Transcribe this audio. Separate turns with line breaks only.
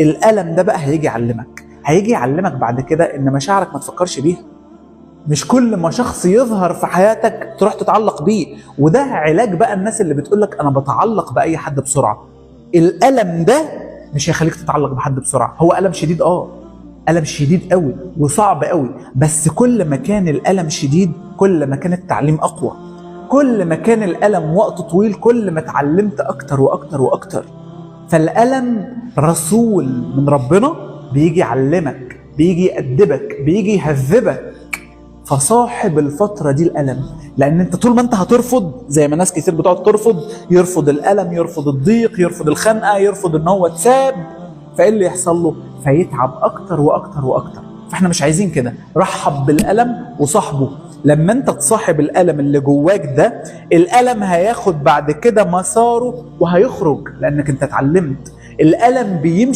الألم ده بقى هيجي يعلمك بعد كده ان مشاعرك ما تفكرش بيها. مش كل ما شخص يظهر في حياتك تروح تتعلق بيه. وده علاج بقى الناس اللي بتقولك انا بتعلق بأي حد بسرعة. الألم ده مش هيخليك تتعلق بحد بسرعة. هو ألم شديد، ألم شديد قوي وصعب قوي، بس كل ما كان الألم شديد كل ما كان التعليم أقوى. كل ما كان الألم وقت طويل كل ما اتعلمت أكتر وأكتر وأكتر. فالألم رسول من ربنا، بيجي يعلمك، بيجي يأدبك، بيجي يهذبك. فصاحب الفترة دي الألم، لأن أنت طول ما أنت هترفض زي ما ناس كتير بتقعد ترفض، يرفض الألم، يرفض الضيق، يرفض الخنقة، يرفض إن هو اتساب، فإيه اللي يحصل له؟ فيتعب أكتر وأكتر وأكتر. فإحنا مش عايزين كده. رحب بالألم وصاحبه. لما أنت تصاحب الألم اللي جواك ده، الألم هياخد بعد كده مساره وهيخرج، لأنك أنت اتعلمت. الألم بيمشي